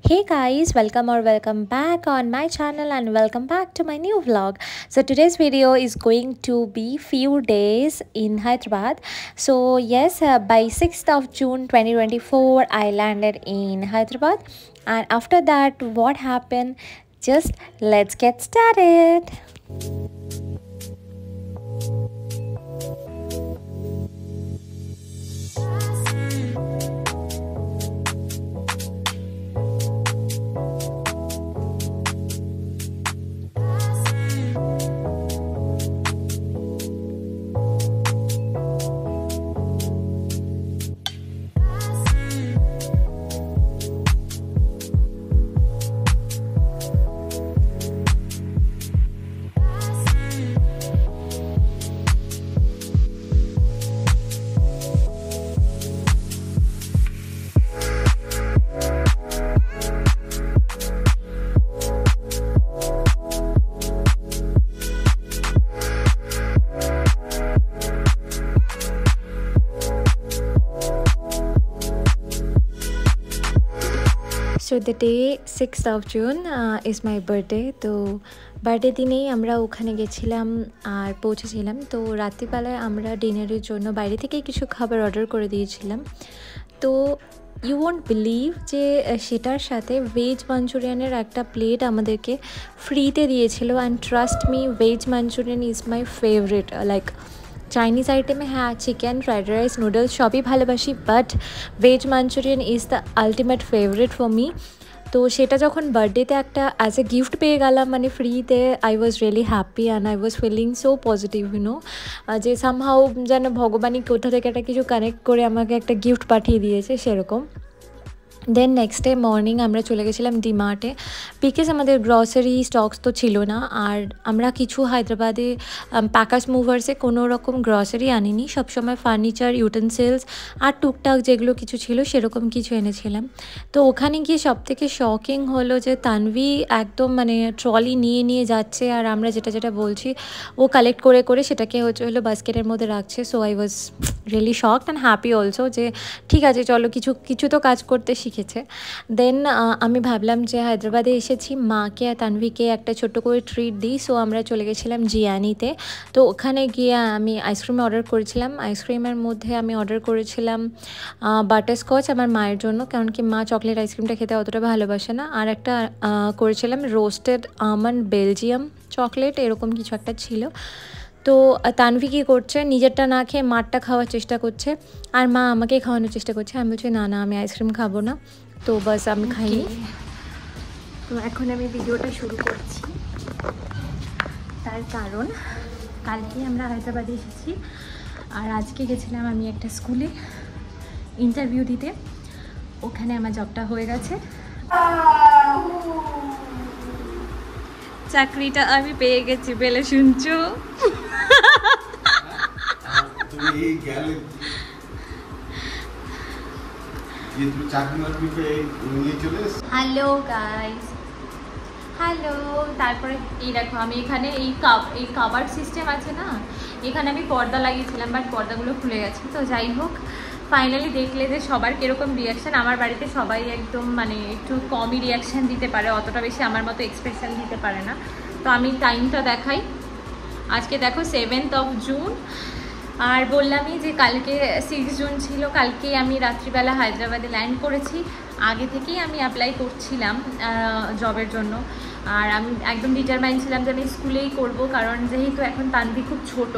Hey guys, welcome back on my channel and welcome back to my new vlog. So today's video is going to be few days in Hyderabad. So yes, by 6th of June 2024 I landed in Hyderabad, and after that what happened, just let's get started. So the day 6th of June is my birthday. তো birthday দিনেই আমরা ওখানে গেছিলাম আর পৌঁছেছিলাম। তো রাত্রিবেলায় আমরা ডিনারের জন্য বাইরে থেকেই কিছু খাবার অর্ডার করে দিয়েছিলাম। তো ইউ ওয়ন্ট বিলিভ যে সেটার সাথে ভেজ মাঞ্চুরিয়ানের একটা প্লেট আমাদেরকে ফ্রিতে দিয়েছিল। And trust me, veg manchurian is my favourite. Like Chinese আইটেমে হ্যাঁ চিকেন, ফ্রাইড রাইস, নুডলস সবই ভালোবাসি, but veg manchurian is the ultimate favourite for me. তো সেটা যখন বার্থডেতে একটা অ্যাজ এ গিফট পেয়ে গেলাম, মানে ফ্রিতে, I was really happy and I was feeling so positive, you know, যে সামহাউ যেন ভগবানই কোথা থেকে একটা কিছু কানেক্ট করে আমাকে একটা গিফট পাঠিয়ে দিয়েছে সেরকম। দেন নেক্সট ডে মর্নিং আমরা চলে গেছিলাম ডিমার্টে, বিকজ আমাদের গ্রসারি স্টকস তো ছিল না। আর আমরা কিছু হায়দ্রাবাদে প্যাকার্স মুভার্সে কোনো রকম গ্রসারি আনিনি, সবসময় ফার্নিচার, ইউটেন্সিলস আর টুকটাক যেগুলো কিছু ছিল সেরকম কিছু এনেছিলাম। তো ওখানে গিয়ে সবথেকে শকিং হলো যে তানভি একদম মানে ট্রলি নিয়ে নিয়ে যাচ্ছে, আর আমরা যেটা বলছি ও কালেক্ট করে করে সেটাকে হলো বাস্কেটের মধ্যে রাখছে। So I was really shocked and happy also যে ঠিক আছে চলো কিছু তো কাজ করতে শিখেছে। দেন আমি ভাবলাম যে হায়দ্রাবাদে এসেছি, মাকে আর তানভিকে একটা ছোট্ট করে ট্রিট দিই। সো আমরা চলে গেছিলাম জিয়ানিতে। তো ওখানে গিয়ে আমি আইসক্রিম অর্ডার করেছিলাম। আইসক্রিমের মধ্যে আমি অর্ডার করেছিলাম বাটারস্কচ আমার মায়ের জন্য, কারণ কি মা চকলেট আইসক্রিমটা খেতে অতটা ভালোবাসে না। আর একটা করেছিলাম রোস্টেড আমন্ড বেলজিয়াম চকলেট, এরকম কিছু একটা ছিল। তো তানভি কী করছে, নিজেরটা না খেয়ে মারটা খাওয়ার চেষ্টা করছে, আর মা আমাকে খাওয়ানোর চেষ্টা করছে। আমি বলছি না আমি আইসক্রিম খাবো না। তো বাস আমি খাইনি। তো এখন আমি ভিডিওটা শুরু করছি। তার কারণ কালকে আমরা হায়দ্রাবাদে এসেছি, আর আজকে গেছিলাম আমি একটা স্কুলে ইন্টারভিউ দিতে। ওখানে আমার জবটা হয়ে গেছে, চাকরিটা আমি পেয়ে গেছি। বেলে শুনছো? Hello guys, hello. তারপরে এই দেখো আমি এখানে এই কাভার সিস্টেম আছে না, এখানে আমি পর্দা লাগিয়েছিলাম, বাট পর্দাগুলো খুলে গেছে। তো যাই হোক, ফাইনালি দেখলে যে সবার কীরকম রিয়াকশান। আমার বাড়িতে সবাই একদম মানে একটু কমই রিয়াকশান দিতে পারে, অতটা বেশি আমার মতো এক্সপ্রেশন দিতে পারে না। তো আমি টাইমটা দেখাই, আজকে দেখো 7th of June। আর বললামই যে কালকে 6 জুন ছিল, কালকে আমি রাত্রিবেলা হায়দ্রাবাদে ল্যান্ড করেছি। আগে থেকেই আমি অ্যাপ্লাই করছিলাম জবের জন্য, আর আমি একদম ডিটারমাইন্ড ছিলাম যে আমি স্কুলেই করব, কারণ যেহেতু এখন তানভি খুব ছোট।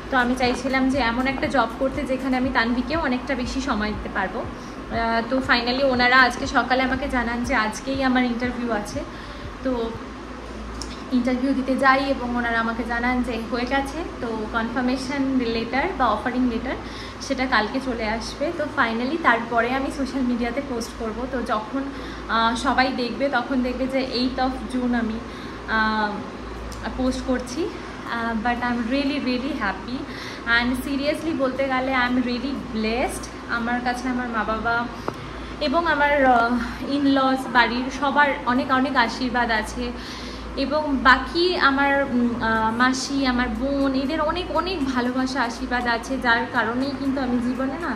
তো আমি চাইছিলাম যে এমন একটা জব করতে যেখানে আমি তানভিকেও অনেকটা বেশি সময় দিতে পারবো। তো ফাইনালি ওনারা আজকে সকালে আমাকে জানান যে আজকেই আমার ইন্টারভিউ আছে। তো ইন্টারভিউ দিতে যাই এবং ওনারা আমাকে জানান যে হয়ে গেছে। তো কনফার্মেশন লেটার বা অফারিং লেটার সেটা কালকে চলে আসবে। তো ফাইনালি তারপরে আমি সোশ্যাল মিডিয়াতে পোস্ট করব। তো যখন সবাই দেখবে তখন দেখবে যে 8th of June আমি পোস্ট করছি। But I am really happy and seriously বলতে গেলে আই এম রিয়েলি ব্লেসড। আমার কাছে আমার মা বাবা এবং আমার ইনলস, বাড়ির সবার অনেক আশীর্বাদ আছে। এবং বাকি আমার মাসি, আমার বোন, এদের অনেক ভালোবাসা, আশীর্বাদ আছে, যার কারণেই কিন্তু আমি জীবনে না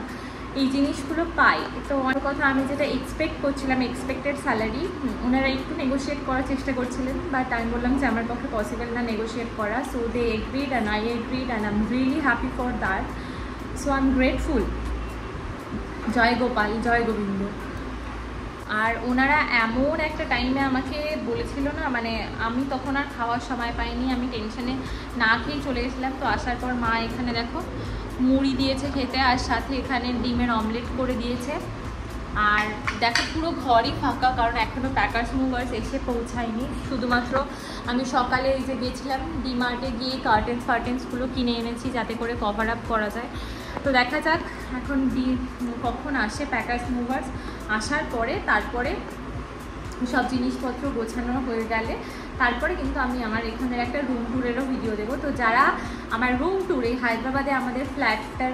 এই জিনিসগুলো পাই। তো আমার কথা আমি যেটা এক্সপেক্ট করছিলাম, এক্সপেক্টেড স্যালারি, ওনারা একটু নেগোশিয়েট করার চেষ্টা করছিলেন, বাট আমি বললাম যে আমার পক্ষে পসিবল না নেগোশিয়েট করা। So they agreed and I agreed and I am really happy for that. So I am grateful. জয় গোপাল, জয় গোবিন্দ। আর ওনারা এমন একটা টাইমে আমাকে বলেছিল না, মানে আমি তখন আর খাওয়ার সময় পাইনি, আমি টেনশনে না খেয়েই চলে গেছিলাম। তো আসার পর মা এখানে দেখো মুড়ি দিয়েছে খেতে, আর সাথে এখানে ডিমের অমলেট করে দিয়েছে। আর দেখো পুরো ঘরই ফাঁকা, কারণ এখনও প্যাকার্স মুভার্স এসে পৌঁছায়নি। শুধুমাত্র আমি সকালে এই যে গেছিলাম ডিমার্টে, গিয়ে কার্টেন্সগুলো কিনে এনেছি যাতে করে কভার আপ করা যায়। তো দেখা যাক এখন কখন আসে প্যাকার্স মুভার্স। আসার পরে তারপরে সব জিনিসপত্র গোছানো হয়ে গেলে তারপরে কিন্তু আমি আমার এখানের একটা রুম ট্যুরেরও ভিডিও দেবো। তো যারা আমার রুম ট্যুরে হায়দ্রাবাদে আমাদের ফ্ল্যাটটার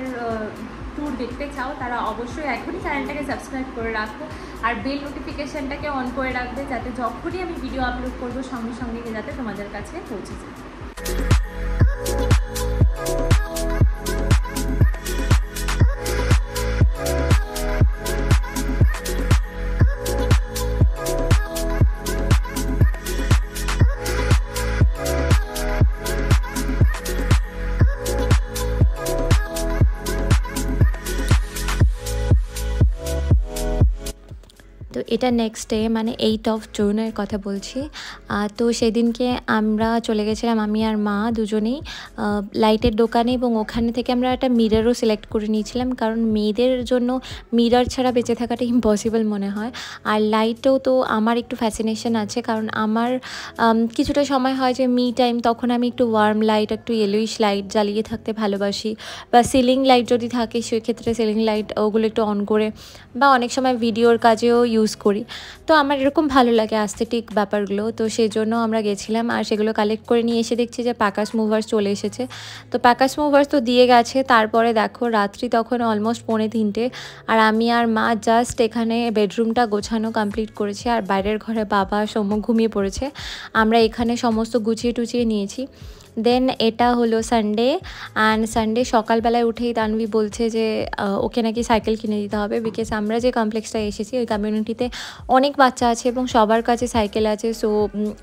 ট্যুর দেখতে চাও তারা অবশ্যই এখনই চ্যানেলটাকে সাবস্ক্রাইব করে রাখো, আর বেল নোটিফিকেশানটাকে অন করে রাখবে, যাতে যখনই আমি ভিডিও আপলোড করবো সঙ্গে সঙ্গে যাতে তোমাদের কাছে পৌঁছে যায়। তো এটা নেক্সট ডে মানে 8 অফ জুনের কথা বলছি। তো সেদিনকে আমরা চলে গেছিলাম আমি আর মা দুজনেই লাইটের দোকানে, এবং ওখানে থেকে আমরা একটা মিররও সিলেক্ট করে নিয়েছিলাম, কারণ মেয়েদের জন্য মিরর ছাড়া বেঁচে থাকাটা ইম্পসিবল মনে হয়। আর লাইটও তো আমার একটু ফ্যাসিনেশন আছে, কারণ আমার কিছুটা সময় হয় যে মি টাইম, তখন আমি একটু ওয়ার্ম লাইট, একটু ইয়েলোইশ লাইট জ্বালিয়ে থাকতে ভালোবাসি, বা সিলিং লাইট যদি থাকে সেক্ষেত্রে সিলিং লাইট ওগুলো একটু অন করে, বা অনেক সময় ভিডিওর কাজেও ইউজ করি। তো আমার এরকম ভালো লাগে অ্যাস্থেটিক ব্যাপারগুলো। তো সেই জন্য আমরা গেছিলাম, আর সেগুলো কালেক্ট করে নিয়ে এসে দেখছি যে প্যাকার্স মুভার্স চলে এসেছে। তো প্যাকার্স মুভার্স তো দিয়ে গেছে, তারপরে দেখো রাত্রি তখন অলমোস্ট 2:45, আর আমি আর মা জাস্ট এখানে বেডরুমটা গোছানো কমপ্লিট করেছি, আর বাইরের ঘরে বাবা সৌম্য ঘুমিয়ে পড়েছে। আমরা এখানে সমস্ত গুছিয়ে টুচিয়ে নিয়েছি। দেন এটা হলো সানডে, অ্যান্ড সানডে সকালবেলায় উঠেই তানভি বলছে যে ওকে নাকি সাইকেল কিনে দিতে হবে, বিকজ আমরা যে কমপ্লেক্সটায় এসেছি ওই কমিউনিটিতে অনেক বাচ্চা আছে এবং সবার কাছে সাইকেল আছে। সো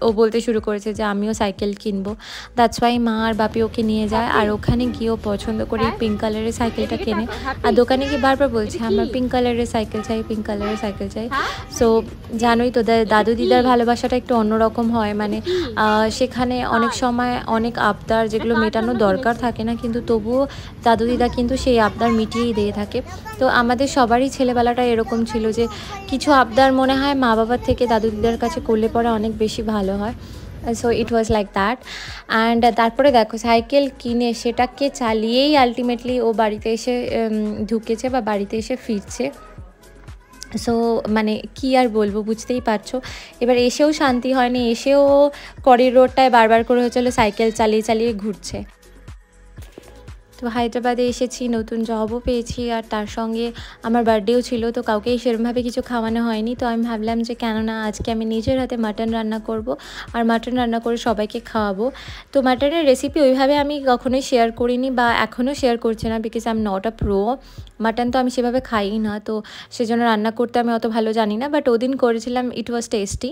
ও বলতে শুরু করেছে যে আমিও সাইকেল কিনবো। দ্যাটস ওয়াই মা আর বাপি ওকে নিয়ে যায়, আর ওখানে গিয়েও পছন্দ করে পিঙ্ক কালারের সাইকেলটা কেনে। আর দোকানে গিয়ে বারবার বলছে আমার পিঙ্ক কালারের সাইকেল চাই, পিঙ্ক কালারের সাইকেল চাই। সো জানোই তো দাদু দিদার ভালোবাসাটা একটু অন্যরকম হয়, মানে সেখানে অনেক সময় অনেক আবদার যেগুলো মেটানো দরকার থাকে না, কিন্তু তবুও দাদু দিদা কিন্তু সেই আবদার মিটিয়েই দিয়ে থাকে। তো আমাদের সবারই ছেলেবেলাটা এরকম ছিল যে কিছু আবদার মনে হয় মা বাবার থেকে দাদু দিদার কাছে করলে পরে অনেক বেশি ভালো হয়। So it was like that. And তারপরে দেখো সাইকেল কিনে সেটাকে চালিয়েই আলটিমেটলি ও বাড়িতে এসে ঢুকেছে বা বাড়িতে এসে ফিরছে। সো মানে কি আর বলবো, বুঝতেই পারছো। এবার এসেও শান্তি হয়নি, এসেও করিডোরটায় বারবার করে হচ্ছিল সাইকেল চালিয়ে চালিয়ে ঘুরছে। তো হায়দ্রাবাদে এসেছি, নতুন জবও পেয়েছি, আর তার সঙ্গে আমার বার্থডেও ছিল। তো কাউকেই সেরকমভাবে কিছু খাওয়ানো হয়নি। তো আমি ভাবলাম যে কেননা আজকে আমি নিজের হাতে মাটন রান্না করব, আর মাটন রান্না করে সবাইকে খাওয়াবো। তো মাটনের রেসিপি ওইভাবে আমি কখনোই শেয়ার করিনি, বা এখনও শেয়ার করছি না, because I am not a pro. Mutton তো আমি সেভাবে খাই না, তো সেজন্য রান্না করতে আমি অত ভালো জানি না। বাট ওদিন করেছিলাম, ইট ওয়াজ টেস্টি।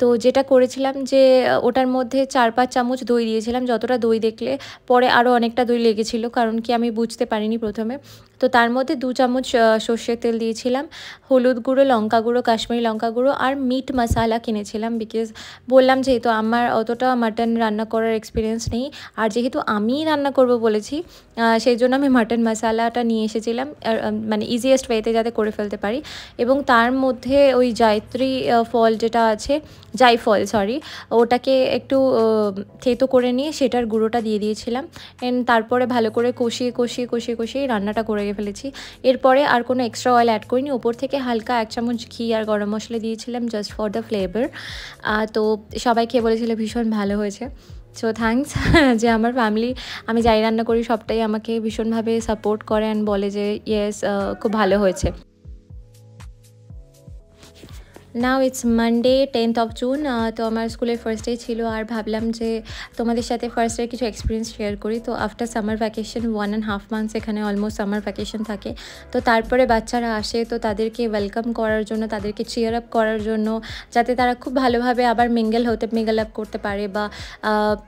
তো যেটা করেছিলাম যে ওটার মধ্যে 4-5 চামচ দই দিয়েছিলাম, যতটা দই দেখলে পরে আরও অনেকটা দই লেগেছিল, কারণ কি আমি বুঝতে পারিনি প্রথমে। তো তার মধ্যে 2 চামচ সর্ষের তেল দিয়েছিলাম, হলুদ গুঁড়ো, লঙ্কা গুঁড়ো, কাশ্মীরি লঙ্কা গুঁড়ো, আর মিট মশালা কিনেছিলাম, বিকজ বললাম যেহেতু আমার অতটা মাটন রান্না করার এক্সপিরিয়েন্স নেই, আর যেহেতু আমিই রান্না করব বলেছি সেই জন্য আমি মাটন মশালাটা নিয়ে এসেছিলাম, মানে ইজিয়েস্ট ওয়েতে যাতে করে ফেলতে পারি। এবং তার মধ্যে ওই জায়ত্রী ফল যেটা আছে, জায়ফল সরি, ওটাকে একটু থেতো করে নিয়ে সেটার গুঁড়োটা দিয়ে দিয়েছিলাম। তারপরে ভালো করে কষিয়ে কষিয়ে কষিয়ে কষিয়ে রান্নাটা করে ফেলেছি। এরপরে আর কোনো এক্সট্রা অয়েল অ্যাড করিনি, উপর থেকে হালকা 1 চামচ ঘি আর গরম মশলা দিয়েছিলাম জাস্ট ফর দ্য ফ্লেভার। তো সবাই খেয়ে বলেছিল ভীষণ ভালো হয়েছে। সো থ্যাঙ্কস যে আমার ফ্যামিলি, আমি যাই রান্না করি সবটাই আমাকে ভীষণভাবে সাপোর্ট করে অ্যান্ড বলে যে ইয়েস খুব ভালো হয়েছে। Now it's Monday 10th of June. তো আমার স্কুলের ফার্স্ট ডে ছিল, আর ভাবলাম যে তোমাদের সাথে ফার্স্ট ডে কিছু এক্সপিরিয়েন্স শেয়ার করি। তো আফটার সামার ভ্যাকেশন 1.5 মান্থস এখানে অলমোস্ট সামার ভ্যাকেশন থাকে, তো তারপরে বাচ্চারা আসে, তো তাদেরকে ওয়েলকাম করার জন্য, তাদেরকে চিয়ার আপ করার জন্য, যাতে তারা খুব ভালোভাবে আবার মিঙ্গল আপ করতে পারে বা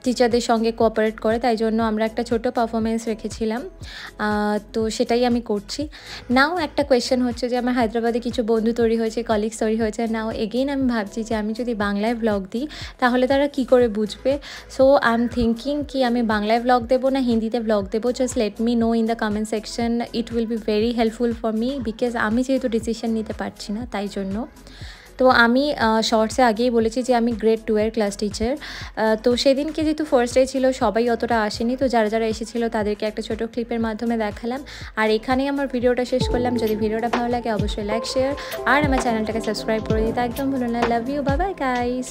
টিচারদের সঙ্গে কোঅপারেট করে, তাই জন্য আমরা একটা ছোট পারফরমেন্স রেখেছিলাম। তো সেটাই আমি করছি। নাও একটা কোয়েশ্চেন হচ্ছে যে আমার হায়দ্রাবাদে কিছু বন্ধু তৈরি হয়েছে, কলিগস তৈরি হয়েছে। নাও এগেইন আমি ভাবছি যে আমি যদি বাংলায় ব্লগ দিই তাহলে তারা কি করে বুঝবে। সো আই এম থিঙ্কিং কি আমি বাংলায় ব্লগ দেবো না হিন্দিতে ব্লগ দেবো। Just let me no in the comment section, it will be very helpful for me, because আমি যেহেতু ডিসিশন নিতে পারছি না, তাই জন্য। তো আমি শর্টসে আগেই বলেছি যে আমি গ্রেড 2 এর ক্লাস টিচার। তো সেদিনকে যেহেতু ফার্স্ট ডে ছিল, সবাই অতটা আসেনি, তো যারা যারা এসেছিলো তাদেরকে একটা ছোটো ক্লিপের মাধ্যমে দেখালাম। আর এখানেই আমার ভিডিওটা শেষ করলাম। যদি ভিডিওটা ভালো লাগে অবশ্যই লাইক, শেয়ার আর আমার চ্যানেলটাকে সাবস্ক্রাইব করে দিতে একদম ভুলো না। Love you, bye bye guys.